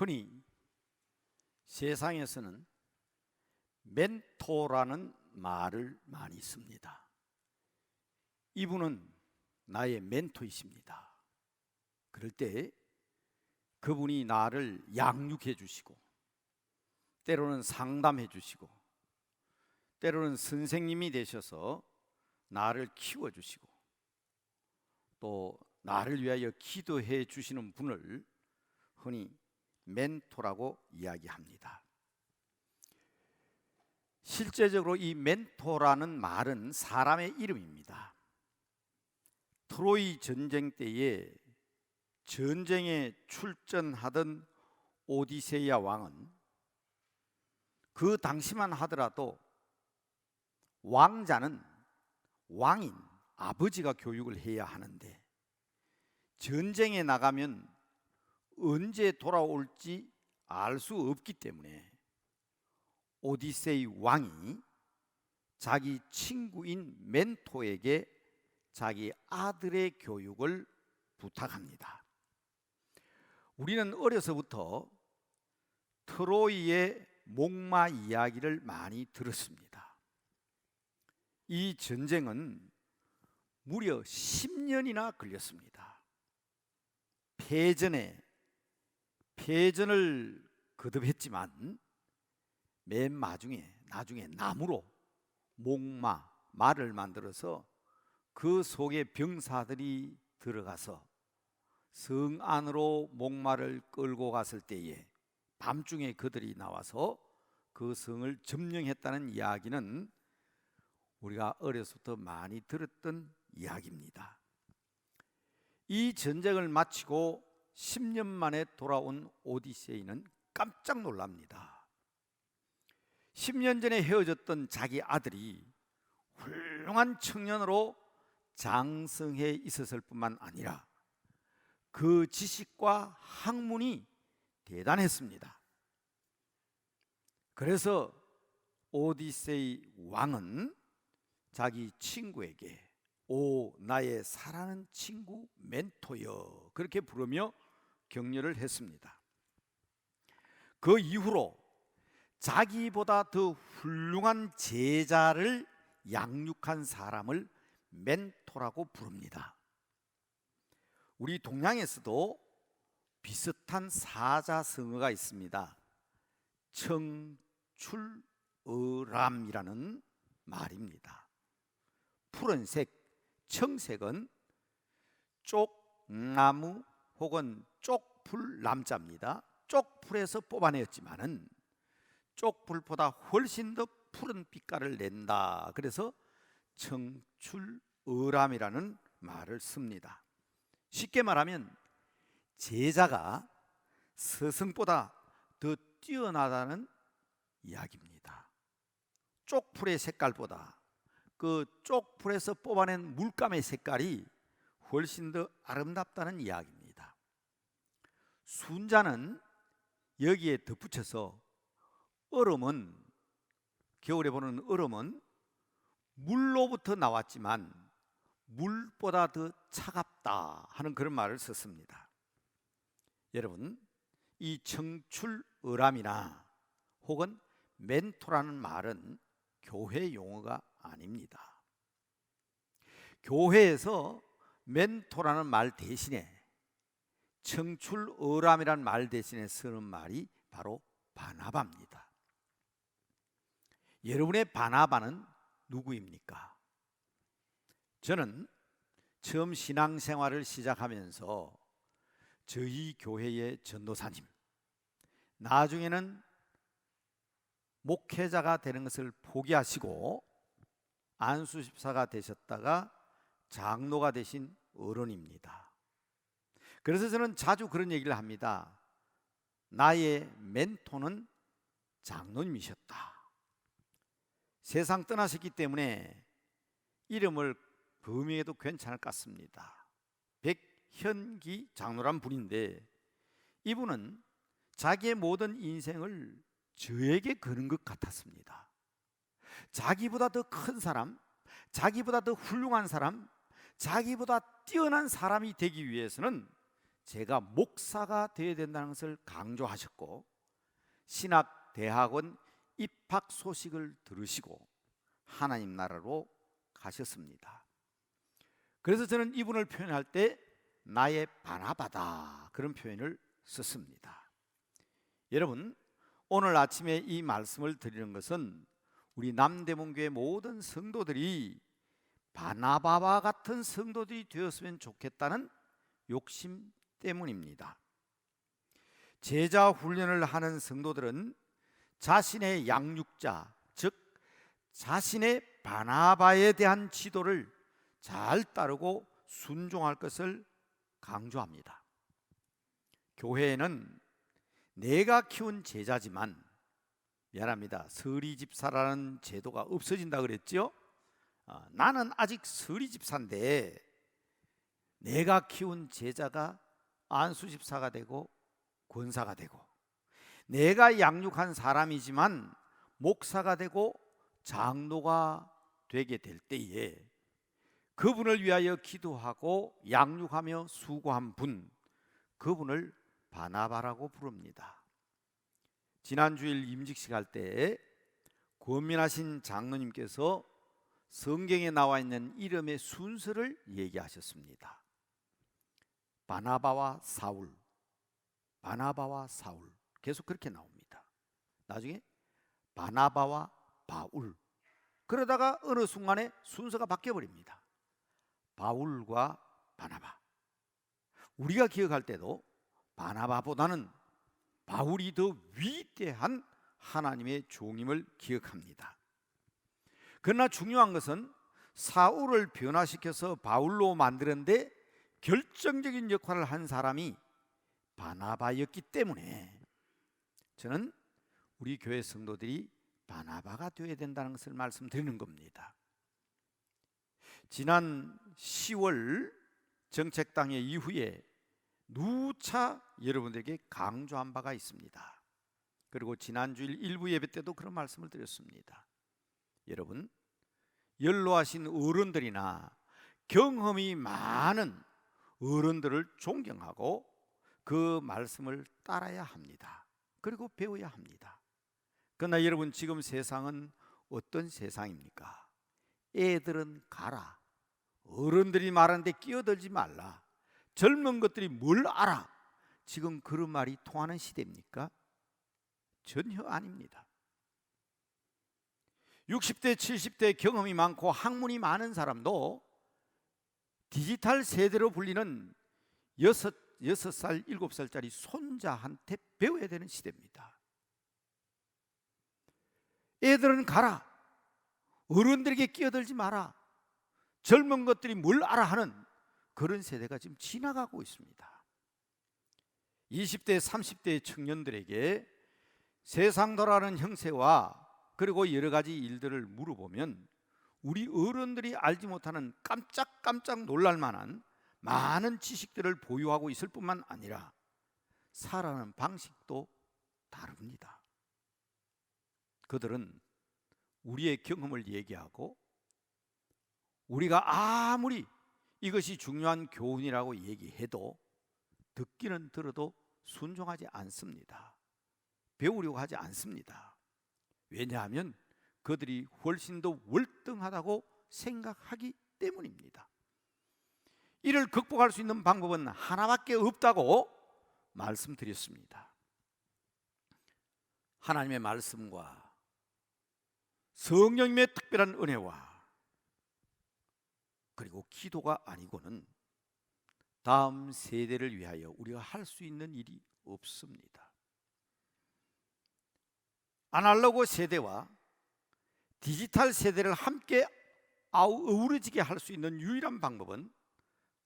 흔히 세상에서는 멘토라는 말을 많이 씁니다. 이분은 나의 멘토이십니다. 그럴 때 그분이 나를 양육해 주시고, 때로는 상담해 주시고, 때로는 선생님이 되셔서 나를 키워 주시고, 또 나를 위하여 기도해 주시는 분을 흔히 멘토라고 이야기합니다. 실제적으로 이 멘토라는 말은 사람의 이름입니다. 트로이 전쟁 때에 전쟁에 출전하던 오디세이아 왕은 그 당시만 하더라도 왕자는 왕인 아버지가 교육을 해야 하는데, 전쟁에 나가면 언제 돌아올지 알 수 없기 때문에 오디세이 왕이 자기 친구인 멘토에게 자기 아들의 교육을 부탁합니다. 우리는 어려서부터 트로이의 목마 이야기를 많이 들었습니다. 이 전쟁은 무려 10년이나 걸렸습니다. 패전을 거듭했지만 맨 나중에 나무로 말을 만들어서 그 속에 병사들이 들어가서 성 안으로 목마를 끌고 갔을 때에 밤중에 그들이 나와서 그 성을 점령했다는 이야기는 우리가 어려서부터 많이 들었던 이야기입니다. 이 전쟁을 마치고 10년 만에 돌아온 오디세이는 깜짝 놀랍니다. 10년 전에 헤어졌던 자기 아들이 훌륭한 청년으로 장성해 있었을 뿐만 아니라 그 지식과 학문이 대단했습니다. 그래서 오디세이 왕은 자기 친구에게 오 나의 사랑하는 친구 멘토여, 그렇게 부르며 격려를 했습니다. 그 이후로 자기보다 더 훌륭한 제자를 양육한 사람을 멘토라고 부릅니다. 우리 동양에서도 비슷한 사자성어가 있습니다. 청출어람이라는 말입니다. 푸른색, 청색은 쪽나무 혹은 쪽풀남자입니다. 쪽풀에서 뽑아내었지만은 쪽풀보다 훨씬 더 푸른 빛깔을 낸다. 그래서 청출어람이라는 말을 씁니다. 쉽게 말하면 제자가 스승보다 더 뛰어나다는 이야기입니다. 쪽풀의 색깔보다 그 쪽풀에서 뽑아낸 물감의 색깔이 훨씬 더 아름답다는 이야기입니다. 순자는 여기에 덧붙여서 겨울에 보는 얼음은 물로부터 나왔지만 물보다 더 차갑다 하는 그런 말을 썼습니다. 여러분, 이 청출어람이나 혹은 멘토라는 말은 교회 용어가 아닙니다. 교회에서 멘토라는 말 대신에 청출어람이라는 말 대신에 쓰는 말이 바로 바나바입니다. 여러분의 바나바는 누구입니까? 저는 처음 신앙생활을 시작하면서 저희 교회의 전도사님, 나중에는 목회자가 되는 것을 포기하시고 안수집사가 되셨다가 장로가 되신 어른입니다. 그래서 저는 자주 그런 얘기를 합니다. 나의 멘토는 장로님이셨다. 세상 떠나셨기 때문에 이름을 범명해도 괜찮을 것 같습니다. 백현기 장로란 분인데, 이분은 자기의 모든 인생을 저에게 거는 것 같았습니다. 자기보다 더 큰 사람, 자기보다 더 훌륭한 사람, 자기보다 뛰어난 사람이 되기 위해서는 제가 목사가 되어야 된다는 것을 강조하셨고, 신학대학원 입학 소식을 들으시고 하나님 나라로 가셨습니다. 그래서 저는 이분을 표현할 때 나의 바나바다, 그런 표현을 썼습니다. 여러분, 오늘 아침에 이 말씀을 드리는 것은 우리 남대문교회 모든 성도들이 바나바와 같은 성도들이 되었으면 좋겠다는 욕심 때문입니다. 제자 훈련을 하는 성도들은 자신의 양육자, 즉 자신의 바나바에 대한 지도를 잘 따르고 순종할 것을 강조합니다. 교회에는 내가 키운 제자지만, 미안합니다, 서리집사라는 제도가 없어진다 그랬죠. 나는 아직 서리집사인데 내가 키운 제자가 안수집사가 되고 권사가 되고, 내가 양육한 사람이지만 목사가 되고 장로가 되게 될 때에 그분을 위하여 기도하고 양육하며 수고한 분, 그분을 바나바라고 부릅니다. 지난 주일 임직식 할 때 권민하신 장로님께서 성경에 나와 있는 이름의 순서를 얘기하셨습니다. 바나바와 사울, 바나바와 사울, 계속 그렇게 나옵니다. 나중에 바나바와 바울, 그러다가 어느 순간에 순서가 바뀌어버립니다. 바울과 바나바. 우리가 기억할 때도 바나바보다는 바울이 더 위대한 하나님의 종임을 기억합니다. 그러나 중요한 것은 사울을 변화시켜서 바울로 만드는데 결정적인 역할을 한 사람이 바나바였기 때문에 저는 우리 교회 성도들이 바나바가 되어야 된다는 것을 말씀드리는 겁니다. 지난 10월 정책당의 이후에 누차 여러분들에게 강조한 바가 있습니다. 그리고 지난주일 일부 예배 때도 그런 말씀을 드렸습니다. 여러분, 연로하신 어른들이나 경험이 많은 어른들을 존경하고 그 말씀을 따라야 합니다. 그리고 배워야 합니다. 그러나 여러분, 지금 세상은 어떤 세상입니까? 애들은 가라, 어른들이 말하는데 끼어들지 말라, 젊은 것들이 뭘 알아, 지금 그런 말이 통하는 시대입니까? 전혀 아닙니다. 60대 70대 경험이 많고 학문이 많은 사람도 디지털 세대로 불리는 6살 7살짜리 손자한테 배워야 되는 시대입니다. 애들은 가라, 어른들에게 끼어들지 마라, 젊은 것들이 뭘 알아 하는 그런 세대가 지금 지나가고 있습니다. 20대 30대 청년들에게 세상 돌아가는 형세와 그리고 여러 가지 일들을 물어보면 우리 어른들이 알지 못하는 깜짝 놀랄 만한 많은 지식들을 보유하고 있을 뿐만 아니라 살아가는 방식도 다릅니다. 그들은 우리의 경험을 얘기하고 우리가 아무리 이것이 중요한 교훈이라고 얘기해도 듣기는 들어도 순종하지 않습니다. 배우려고 하지 않습니다. 왜냐하면 그들이 훨씬 더 월등하다고 생각하기 때문입니다. 이를 극복할 수 있는 방법은 하나밖에 없다고 말씀드렸습니다. 하나님의 말씀과 성령님의 특별한 은혜와 그리고 기도가 아니고는 다음 세대를 위하여 우리가 할 수 있는 일이 없습니다. 아날로그 세대와 디지털 세대를 함께 어우러지게 할 수 있는 유일한 방법은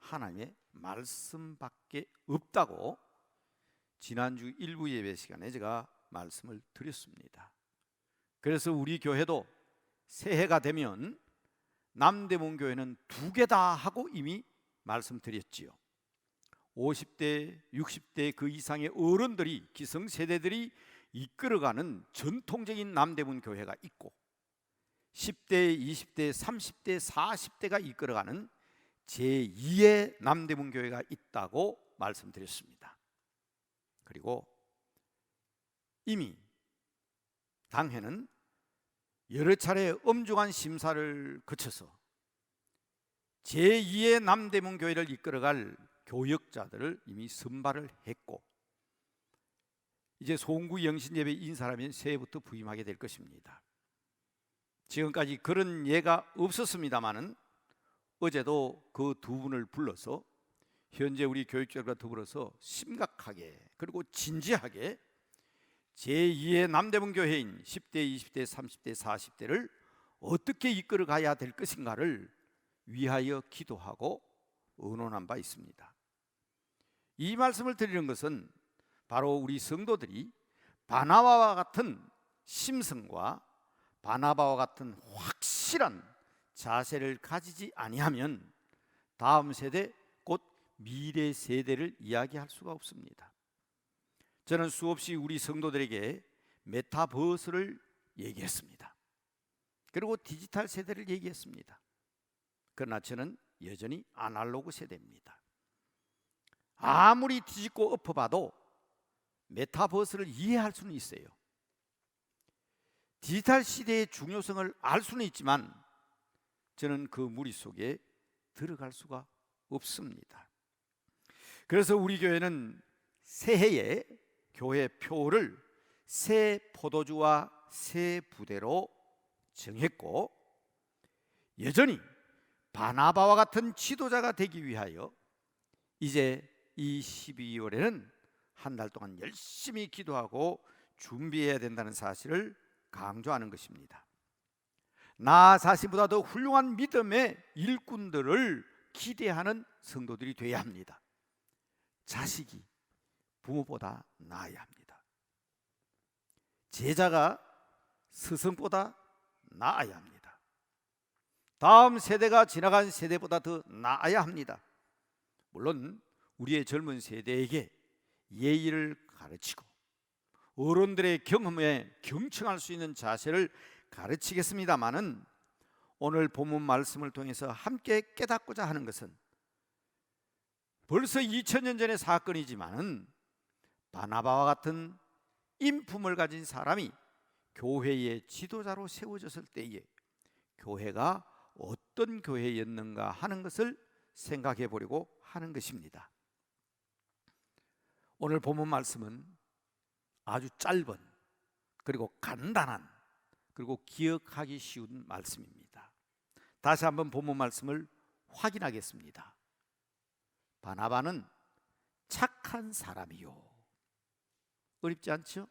하나님의 말씀밖에 없다고 지난주 일부 예배 시간에 제가 말씀을 드렸습니다. 그래서 우리 교회도 새해가 되면 남대문 교회는 2개다 하고 이미 말씀드렸지요. 50대, 60대 그 이상의 어른들이, 기성세대들이 이끌어가는 전통적인 남대문 교회가 있고 10대, 20대, 30대, 40대가 이끌어가는 제2의 남대문 교회가 있다고 말씀드렸습니다. 그리고 이미 당회는 여러 차례 엄중한 심사를 거쳐서 제2의 남대문 교회를 이끌어갈 교역자들을 이미 선발을 했고, 이제 송구 영신예배 인사라면 새해부터 부임하게 될 것입니다. 지금까지 그런 예가 없었습니다마는 어제도 그 두 분을 불러서 현재 우리 교육자들과 더불어서 심각하게 그리고 진지하게 제2의 남대문 교회인 10대, 20대, 30대, 40대를 어떻게 이끌어 가야 될 것인가를 위하여 기도하고 의논한 바 있습니다. 이 말씀을 드리는 것은 바로 우리 성도들이 바나바와 같은 심성과 바나바와 같은 확실한 자세를 가지지 아니하면 다음 세대, 곧 미래 세대를 이야기할 수가 없습니다. 저는 수없이 우리 성도들에게 메타버스를 얘기했습니다. 그리고 디지털 세대를 얘기했습니다. 그러나 저는 여전히 아날로그 세대입니다. 아무리 뒤집고 엎어봐도 메타버스를 이해할 수는 있어요. 디지털 시대의 중요성을 알 수는 있지만 저는 그 무리 속에 들어갈 수가 없습니다. 그래서 우리 교회는 새해에 교회 표를 새 포도주와 새 부대로 정했고, 여전히 바나바와 같은 지도자가 되기 위하여 이제 이 12월에는 한 달 동안 열심히 기도하고 준비해야 된다는 사실을 강조하는 것입니다. 나 자신보다 더 훌륭한 믿음의 일꾼들을 기대하는 성도들이 되어야 합니다. 자식이 부모보다 나아야 합니다. 제자가 스승보다 나아야 합니다. 다음 세대가 지나간 세대보다 더 나아야 합니다. 물론 우리의 젊은 세대에게 예의를 가르치고 어른들의 경험에 경청할 수 있는 자세를 가르치겠습니다마는, 오늘 본문 말씀을 통해서 함께 깨닫고자 하는 것은 벌써 2000년 전의 사건이지만은 바나바와 같은 인품을 가진 사람이 교회의 지도자로 세워졌을 때에 교회가 어떤 교회였는가 하는 것을 생각해 보려고 하는 것입니다. 오늘 본문 말씀은 아주 짧은 그리고 간단한 그리고 기억하기 쉬운 말씀입니다. 다시 한번 본문 말씀을 확인하겠습니다. 바나바는 착한 사람이요. 어렵지 않죠?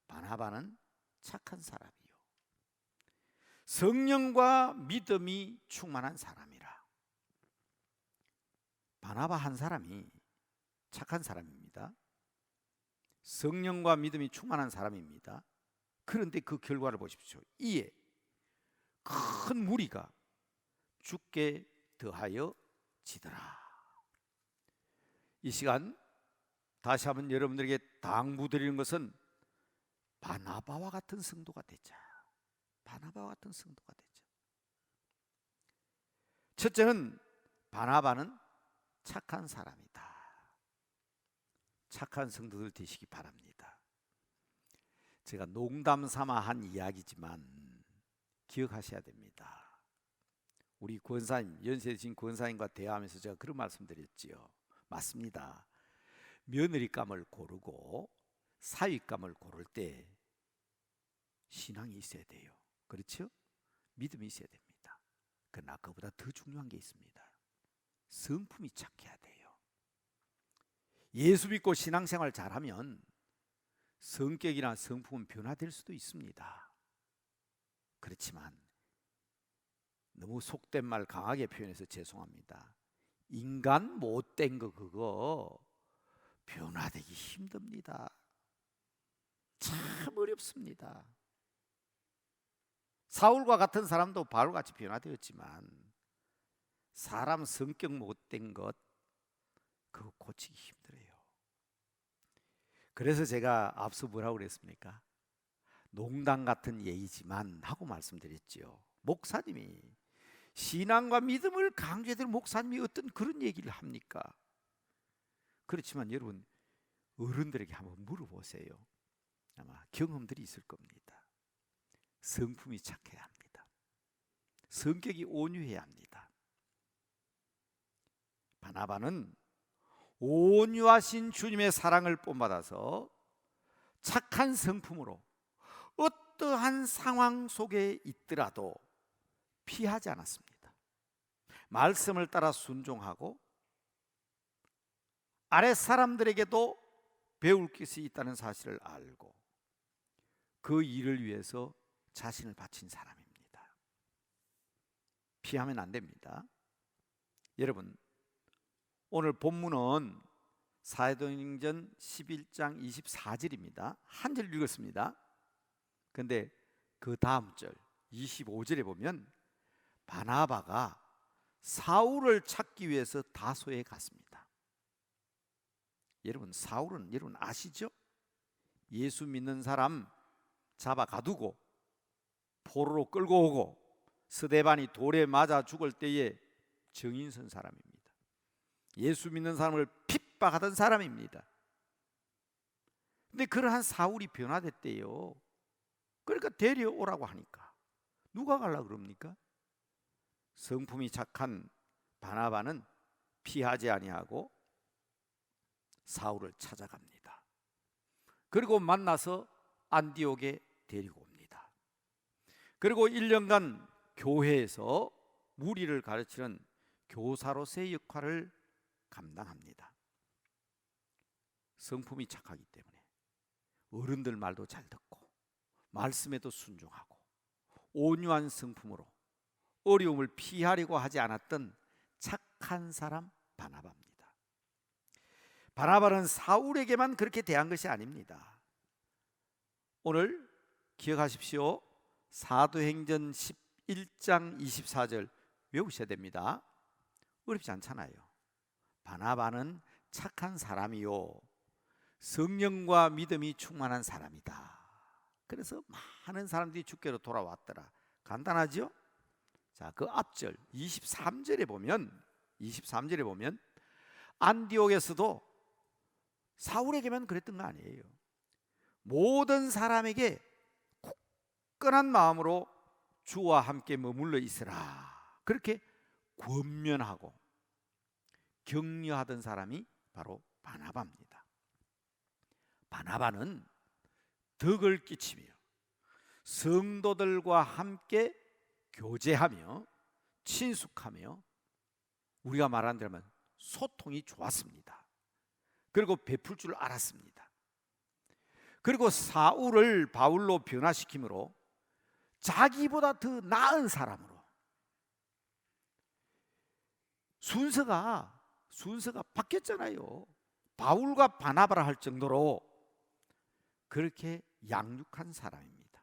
바나바는 착한 사람이요. 성령과 믿음이 충만한 사람이라. 바나바 한 사람이 착한 사람입니다. 성령과 믿음이 충만한 사람입니다. 그런데 그 결과를 보십시오. 이에 큰 무리가 죽게 더하여 지더라. 이 시간 다시 한번 여러분들에게 당부드리는 것은 바나바와 같은 성도가 되자. 바나바와 같은 성도가 되자. 첫째는 바나바는 착한 사람이다. 착한 성도들 되시기 바랍니다. 제가 농담 삼아 한 이야기지만 기억하셔야 됩니다. 우리 권사님, 연세 드신 권사님과 대화하면서 제가 그런 말씀드렸지요. 맞습니다. 며느리감을 고르고 사위감을 고를 때 신앙이 있어야 돼요. 그렇죠? 믿음이 있어야 됩니다. 그러나 그보다 더 중요한 게 있습니다. 성품이 착해야 돼요. 예수 믿고 신앙생활 잘하면 성격이나 성품은 변화될 수도 있습니다. 그렇지만 너무 속된 말 강하게 표현해서 죄송합니다. 인간 못된 거 그거 변화되기 힘듭니다. 참 어렵습니다. 사울과 같은 사람도 바울같이 변화되었지만 사람 성격 못된 것 그거 고치기 힘들어요. 그래서 제가 앞서 뭐라고 그랬습니까? 농담 같은 예의지만 하고 말씀드렸지요. 목사님이 신앙과 믿음을 강조해드린 목사님이 어떤 그런 얘기를 합니까? 그렇지만 여러분 어른들에게 한번 물어보세요. 아마 경험들이 있을 겁니다. 성품이 착해야 합니다. 성격이 온유해야 합니다. 바나바는 온유하신 주님의 사랑을 본받아서 착한 성품으로 어떠한 상황 속에 있더라도 피하지 않았습니다. 말씀을 따라 순종하고 아랫 사람들에게도 배울 것이 있다는 사실을 알고 그 일을 위해서 자신을 바친 사람입니다. 피하면 안 됩니다. 여러분, 오늘 본문은 사도행전 11장 24절입니다. 한 절 읽었습니다. 근데 그 다음 절 25절에 보면 바나바가 사울을 찾기 위해서 다소에 갔습니다. 여러분, 사울은 여러분 아시죠? 예수 믿는 사람 잡아 가두고 포로로 끌고 오고 스데반이 돌에 맞아 죽을 때에 증인 선 사람입니다. 예수 믿는 사람을 핍박하던 사람입니다. 근데 그러한 사울이 변화됐대요. 그러니까 데려오라고 하니까 누가 가려고 그럽니까? 성품이 착한 바나바는 피하지 아니하고 사울을 찾아갑니다. 그리고 만나서 안디옥에 데리고 옵니다. 그리고 1년간 교회에서 무리를 가르치는 교사로서의 역할을 감당합니다. 성품이 착하기 때문에 어른들 말도 잘 듣고 말씀에도 순종하고 온유한 성품으로 어려움을 피하려고 하지 않았던 착한 사람 바나바입니다. 바나바는 사울에게만 그렇게 대한 것이 아닙니다. 오늘 기억하십시오. 사도행전 11장 24절 외우셔야 됩니다. 어렵지 않잖아요. 바나바는 착한 사람이요 성령과 믿음이 충만한 사람이다. 그래서 많은 사람들이 주께로 돌아왔더라. 간단하죠? 자, 그 앞절 23절에 보면 안디옥에서도 사울에게만 그랬던 거 아니에요. 모든 사람에게 굳건한 마음으로 주와 함께 머물러 있으라. 그렇게 권면하고 격려하던 사람이 바로 바나바입니다. 바나바는 덕을 끼치며 성도들과 함께 교제하며 친숙하며 우리가 말하는 대로 소통이 좋았습니다. 그리고 베풀 줄 알았습니다. 그리고 사울을 바울로 변화시킴으로 자기보다 더 나은 사람으로 순서가 바뀌었잖아요. 바울과 바나바라 할 정도로 그렇게 양육한 사람입니다.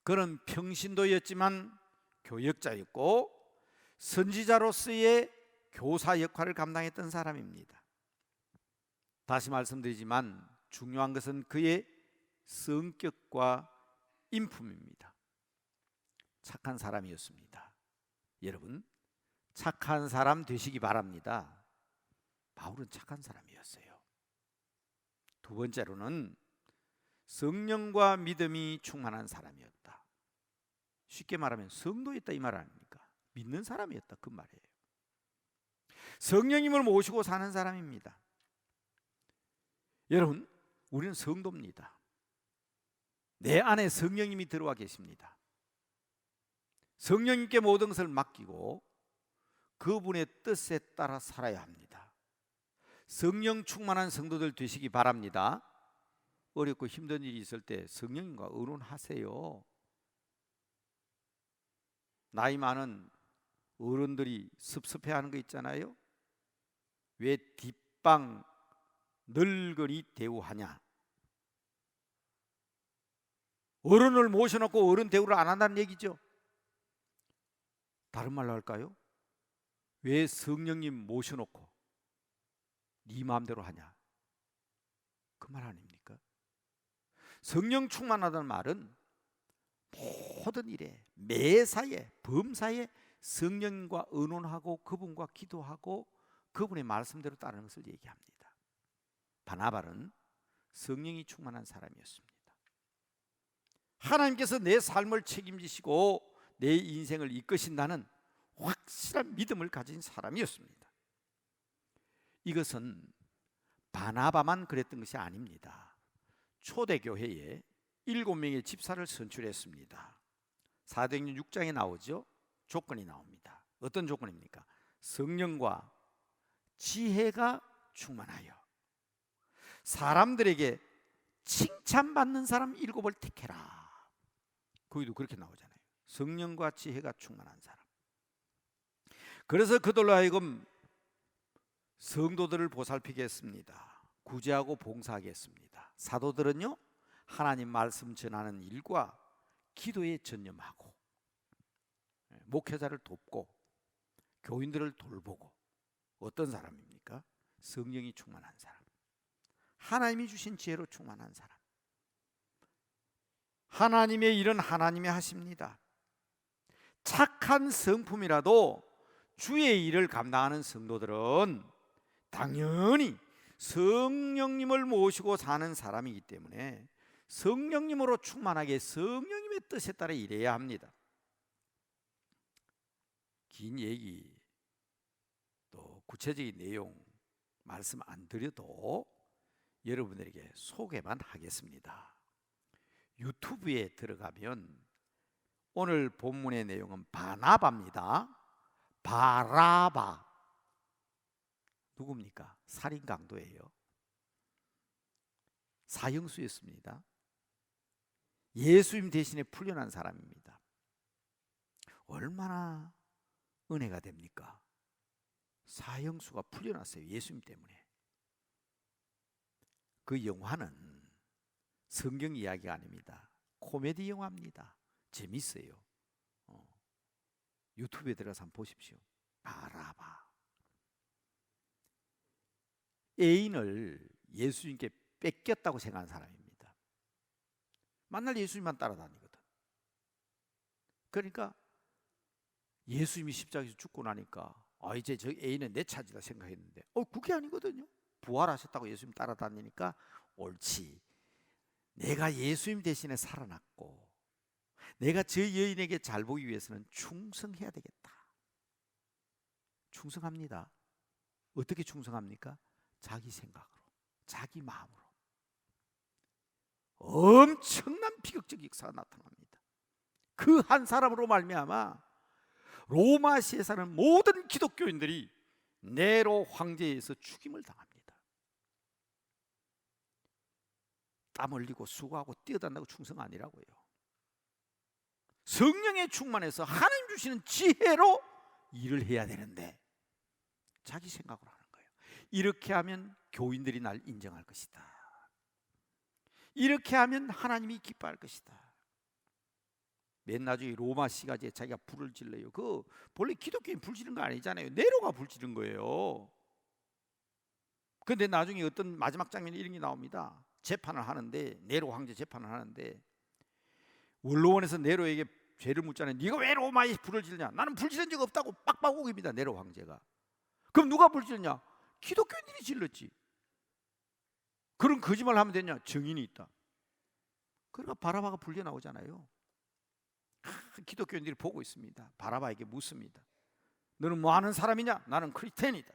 그는 평신도였지만 교역자였고 선지자로서의 교사 역할을 감당했던 사람입니다. 다시 말씀드리지만 중요한 것은 그의 성격과 인품입니다. 착한 사람이었습니다. 여러분, 착한 사람 되시기 바랍니다. 바울은 착한 사람이었어요. 두 번째로는 성령과 믿음이 충만한 사람이었다. 쉽게 말하면 성도였다 이 말 아닙니까? 믿는 사람이었다 그 말이에요. 성령님을 모시고 사는 사람입니다. 여러분, 우리는 성도입니다. 내 안에 성령님이 들어와 계십니다. 성령님께 모든 것을 맡기고 그분의 뜻에 따라 살아야 합니다. 성령 충만한 성도들 되시기 바랍니다. 어렵고 힘든 일이 있을 때 성령님과 의논하세요. 나이 많은 어른들이 섭섭해하는 거 있잖아요. 왜 뒷방 늙은이 대우하냐? 어른을 모셔놓고 어른 대우를 안 한다는 얘기죠. 다른 말로 할까요? 왜 성령님 모셔놓고 네 마음대로 하냐? 그 말 아닙니까? 성령 충만하다는 말은 모든 일에 매사에 범사에 성령님과 의논하고 그분과 기도하고 그분의 말씀대로 따르는 것을 얘기합니다. 바나바는 성령이 충만한 사람이었습니다. 하나님께서 내 삶을 책임지시고 내 인생을 이끄신다는 확실한 믿음을 가진 사람이었습니다. 이것은 바나바만 그랬던 것이 아닙니다. 초대교회에 7명의 집사를 선출했습니다. 사도행전 6장에 나오죠. 조건이 나옵니다. 어떤 조건입니까? 성령과 지혜가 충만하여 사람들에게 칭찬받는 사람 7을 택해라. 거기도 그렇게 나오잖아요. 성령과 지혜가 충만한 사람. 그래서 그들로 하여금 성도들을 보살피게 했습니다. 구제하고 봉사하게 했습니다. 사도들은요, 하나님 말씀 전하는 일과 기도에 전념하고 목회자를 돕고 교인들을 돌보고. 어떤 사람입니까? 성령이 충만한 사람, 하나님이 주신 지혜로 충만한 사람. 하나님의 일은 하나님이 하십니다. 착한 성품이라도 주의 일을 감당하는 성도들은 당연히 성령님을 모시고 사는 사람이기 때문에 성령님으로 충만하게 성령님의 뜻에 따라 일해야 합니다. 긴 얘기 또 구체적인 내용 말씀 안 드려도 여러분들에게 소개만 하겠습니다. 유튜브에 들어가면 오늘 본문의 내용은 바나바입니다. 바라바 누굽니까? 살인 강도예요. 사형수였습니다. 예수님 대신에 풀려난 사람입니다. 얼마나 은혜가 됩니까? 사형수가 풀려났어요. 예수님 때문에. 그 영화는 성경 이야기가 아닙니다. 코미디 영화입니다. 재밌어요. 유튜브에 들어가서 한번 보십시오. 바라바. 애인을 예수님께 뺏겼다고 생각한 사람입니다. 만날 예수님만 따라다니거든. 그러니까 예수님이 십자가에서 죽고 나니까 이제 저 애인은 내 차지다 생각했는데 그게 아니거든요. 부활하셨다고 예수님 따라다니니까 옳지. 내가 예수님 대신에 살아났고 내가 저 여인에게 잘 보기 위해서는 충성해야 되겠다. 충성합니다. 어떻게 충성합니까? 자기 생각으로, 자기 마음으로. 엄청난 비극적 역사가 나타납니다. 그 한 사람으로 말미암아 로마시에 사는 모든 기독교인들이 네로 황제에 의해서 죽임을 당합니다. 땀 흘리고 수고하고 뛰어다니고 충성 아니라고요. 성령에 충만해서 하나님 주시는 지혜로 일을 해야 되는데 자기 생각으로 하는 거예요. 이렇게 하면 교인들이 날 인정할 것이다. 이렇게 하면 하나님이 기뻐할 것이다. 맨 나중에 로마 시가지에 자기가 불을 질러요. 그 본래 기독교인 불 지른 거 아니잖아요. 네로가 불 지른 거예요. 그런데 나중에 어떤 마지막 장면에 이런 게 나옵니다. 재판을 하는데, 네로 황제 재판을 하는데 원로원에서 네로에게 죄를 묻잖아요. 네가 왜 로마에 불을 지르냐? 나는 불 지른 적 없다고 빡빡 우깁니다. 네로 황제가. 그럼 누가 불 지르냐? 기독교인들이 질렀지. 그런 거짓말 하면 되냐? 증인이 있다. 그러니까 바라바가 불려 나오잖아요. 기독교인들이 보고 있습니다. 바라바에게 묻습니다. 너는 뭐 하는 사람이냐? 나는 크리스찬이다.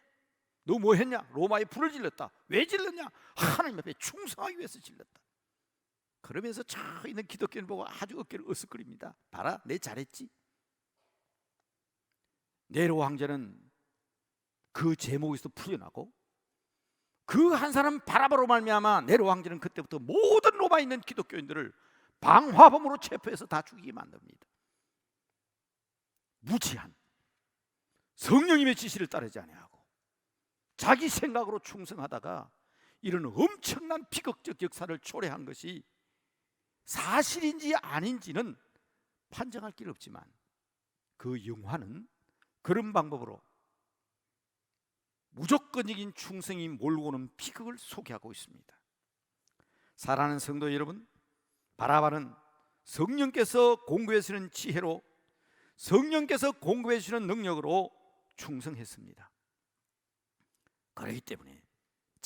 너 뭐 했냐? 로마에 불을 질렀다. 왜 질렀냐? 하나님 앞에 충성하기 위해서 질렀다. 그러면서 저 있는 기독교인 보고 아주 어깨를 으쓱거립니다. 봐라, 내 잘했지? 네로 황제는 그 제목에서 풀려나고 그 한 사람 바라바로 말미암아 네로 황제는 그때부터 모든 로마에 있는 기독교인들을 방화범으로 체포해서 다 죽이게 만듭니다. 무지한 성령님의 지시를 따르지 아니하고 자기 생각으로 충성하다가 이런 엄청난 비극적 역사를 초래한 것이 사실인지 아닌지는 판정할 길 없지만 그 영화는 그런 방법으로 무조건적인 충성이 몰고 오는 비극을 소개하고 있습니다. 사랑하는 성도 여러분, 바라바는 성령께서 공급해 주시는 지혜로 성령께서 공급해 주시는 능력으로 충성했습니다. 그렇기 때문에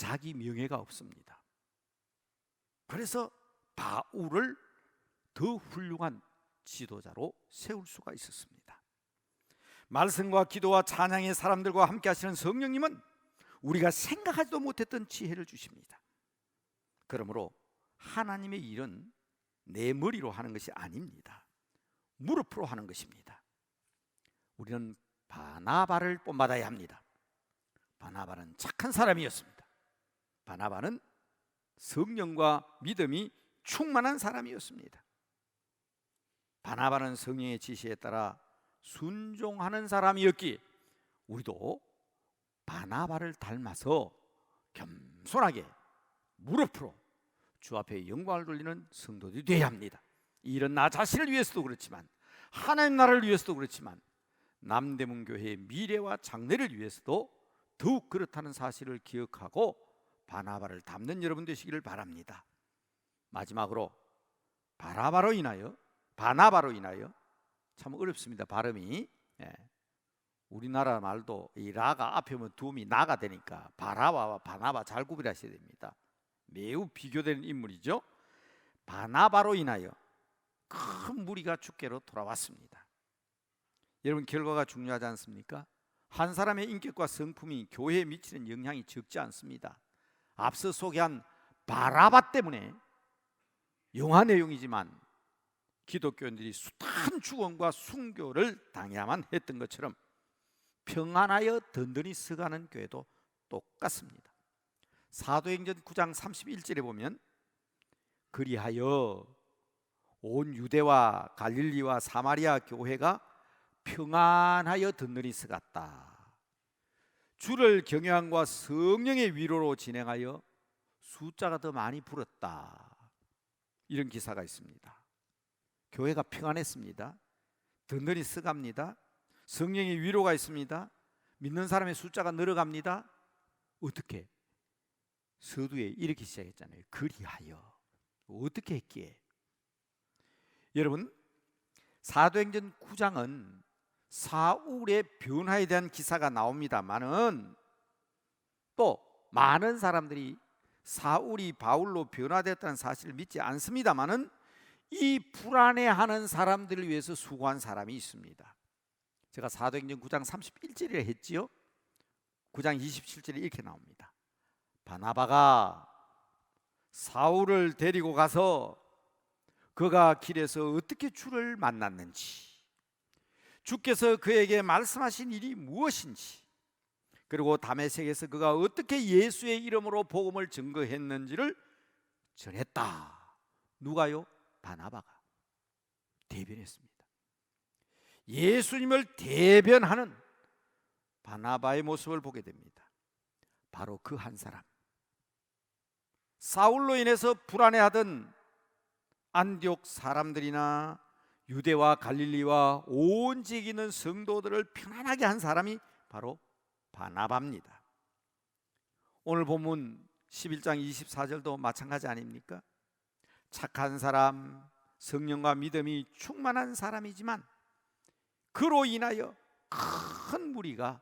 자기 명예가 없습니다. 그래서 바울을 더 훌륭한 지도자로 세울 수가 있었습니다. 말씀과 기도와 찬양의 사람들과 함께 하시는 성령님은 우리가 생각하지도 못했던 지혜를 주십니다. 그러므로 하나님의 일은 내 머리로 하는 것이 아닙니다. 무릎으로 하는 것입니다. 우리는 바나바를 본받아야 합니다. 바나바는 착한 사람이었습니다. 바나바는 성령과 믿음이 충만한 사람이었습니다. 바나바는 성령의 지시에 따라 순종하는 사람이었기에 우리도 바나바를 닮아서 겸손하게 무릎으로 주 앞에 영광을 돌리는 성도들이 되어야 합니다. 이 일은 나 자신을 위해서도 그렇지만 하나님 나라를 위해서도 그렇지만 남대문 교회의 미래와 장래를 위해서도 더욱 그렇다는 사실을 기억하고 바나바를 닮는 여러분 되시기를 바랍니다. 마지막으로 바나바로 인하여 참 어렵습니다. 발음이. 우리나라 말도 이 라가 앞에 오면 두음이 나가 되니까 바라바와 바나바 잘 구별하셔야 됩니다. 매우 비교되는 인물이죠. 바나바로 인하여 큰 무리가 주께로 돌아왔습니다. 여러분, 결과가 중요하지 않습니까? 한 사람의 인격과 성품이 교회에 미치는 영향이 적지 않습니다. 앞서 소개한 바라바 때문에 영화 내용이지만 기독교인들이 숱한 죽음과 순교를 당해야만 했던 것처럼 평안하여 든든히 서가는 교회도 똑같습니다. 사도행전 9장 31절에 보면 그리하여 온 유대와 갈릴리와 사마리아 교회가 평안하여 든든히 서갔다. 주를 경외함과 성령의 위로로 진행하여 숫자가 더 많이 불었다. 이런 기사가 있습니다. 교회가 평안했습니다. 든든히 서갑니다. 성령의 위로가 있습니다. 믿는 사람의 숫자가 늘어갑니다. 어떻게? 서두에 이렇게 시작했잖아요. 그리하여. 어떻게 했기에? 여러분, 사도행전 9장은 사울의 변화에 대한 기사가 나옵니다만은 또 많은 사람들이 사울이 바울로 변화됐다는 사실을 믿지 않습니다만은 이 불안해하는 사람들을 위해서 수고한 사람이 있습니다. 제가 사도행전 9장 31절에 했지요. 9장 27절에 이렇게 나옵니다. 바나바가 사울을 데리고 가서 그가 길에서 어떻게 주를 만났는지, 주께서 그에게 말씀하신 일이 무엇인지, 그리고 다메섹에서 그가 어떻게 예수의 이름으로 복음을 증거했는지를 전했다. 누가요? 바나바가 대변했습니다. 예수님을 대변하는 바나바의 모습을 보게 됩니다. 바로 그 한 사람, 사울로 인해서 불안해하던 안디옥 사람들이나 유대와 갈릴리와 온 지역에 있는 성도들을 편안하게 한 사람이 바로 바나바입니다. 오늘 본문 11장 24절도 마찬가지 아닙니까? 착한 사람, 성령과 믿음이 충만한 사람이지만 그로 인하여 큰 무리가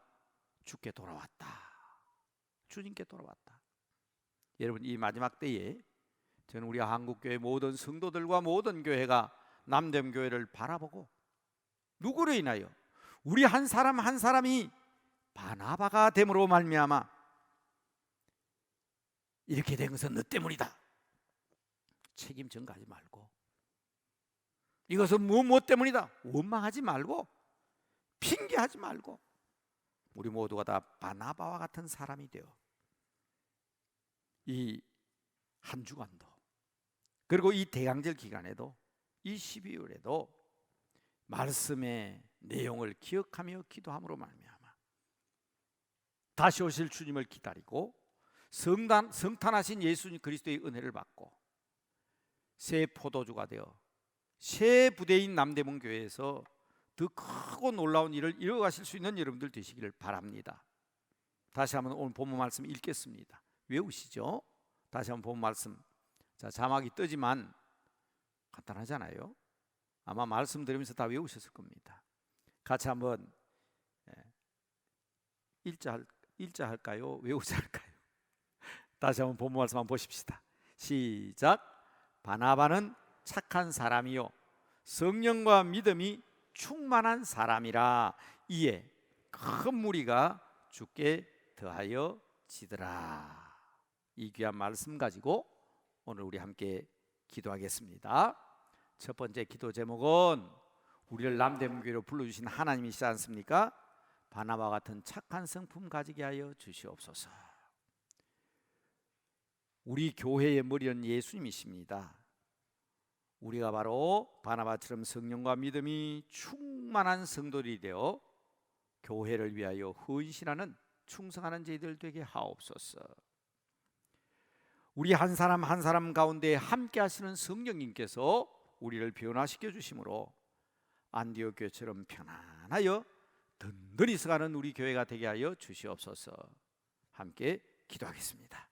주께 돌아왔다. 주님께 돌아왔다. 여러분, 이 마지막 때에 저는 우리 한국교회 모든 성도들과 모든 교회가 남대문교회를 바라보고 누구로 인하여? 우리 한 사람 한 사람이 바나바가 됨으로 말미암아 이렇게 된 것은 너 때문이다. 책임 전가하지 말고, 이것은 무엇 때문이다 원망하지 말고, 핑계하지 말고, 우리 모두가 다 바나바와 같은 사람이 되어 이 한 주간도, 그리고 이 대강절 기간에도, 이 12월에도 말씀의 내용을 기억하며 기도함으로 말미암아 다시 오실 주님을 기다리고 성탄하신 예수님 그리스도의 은혜를 받고 새 포도주가 되어 새 부대인 남대문 교회에서 더 크고 놀라운 일을 이뤄가실 수 있는 여러분들 되시기를 바랍니다. 다시 한번 오늘 본문 말씀 읽겠습니다. 외우시죠? 다시 한번 본문 말씀. 자, 자막이 뜨지만 간단하잖아요. 아마 말씀 들으면서 다 외우셨을 겁니다. 같이 한번 읽자 할까요? 외우자 할까요? 다시 한번 본문 말씀 한번 보십시다. 시작. 바나바는 착한 사람이요 성령과 믿음이 충만한 사람이라 이에 큰 무리가 주께 더하여 지더라. 이 귀한 말씀 가지고 오늘 우리 함께 기도하겠습니다. 첫 번째 기도 제목은 우리를 남대문교회로 불러주신 하나님이시지 않습니까? 바나바 같은 착한 성품 가지게 하여 주시옵소서. 우리 교회의 머리는 예수님이십니다. 우리가 바로 바나바처럼 성령과 믿음이 충만한 성도들이 되어 교회를 위하여 헌신하는 충성하는 저희들 되게 하옵소서. 우리 한 사람 한 사람 가운데 함께 하시는 성령님께서 우리를 변화시켜 주심으로 안디옥 교회처럼 편안하여 든든히 서가는 우리 교회가 되게 하여 주시옵소서. 함께 기도하겠습니다.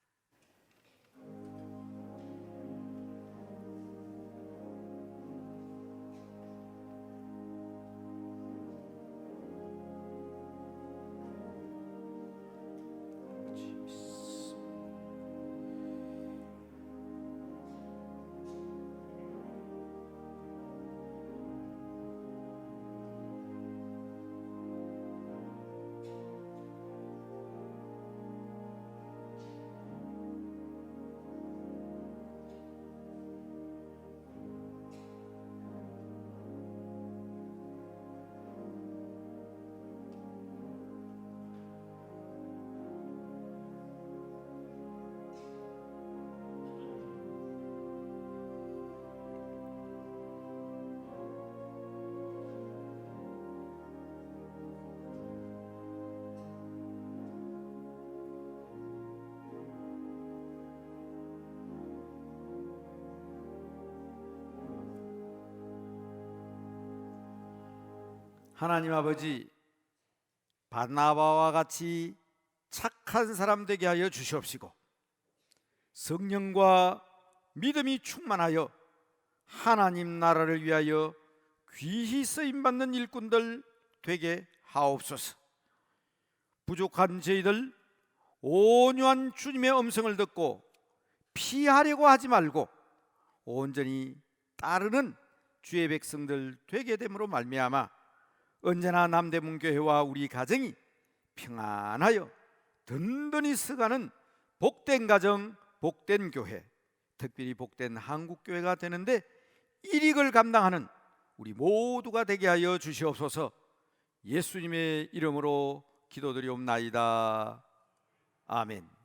하나님 아버지, 바나바와 같이 착한 사람 되게 하여 주시옵시고 성령과 믿음이 충만하여 하나님 나라를 위하여 귀히 쓰임받는 일꾼들 되게 하옵소서. 부족한 저희들 온유한 주님의 음성을 듣고 피하려고 하지 말고 온전히 따르는 주의 백성들 되게 됨으로 말미암아 언제나 남대문교회와 우리 가정이 평안하여 든든히 서가는 복된 가정, 복된 교회, 특별히 복된 한국교회가 되는데 일익을 감당하는 우리 모두가 되게 하여 주시옵소서. 예수님의 이름으로 기도드리옵나이다. 아멘.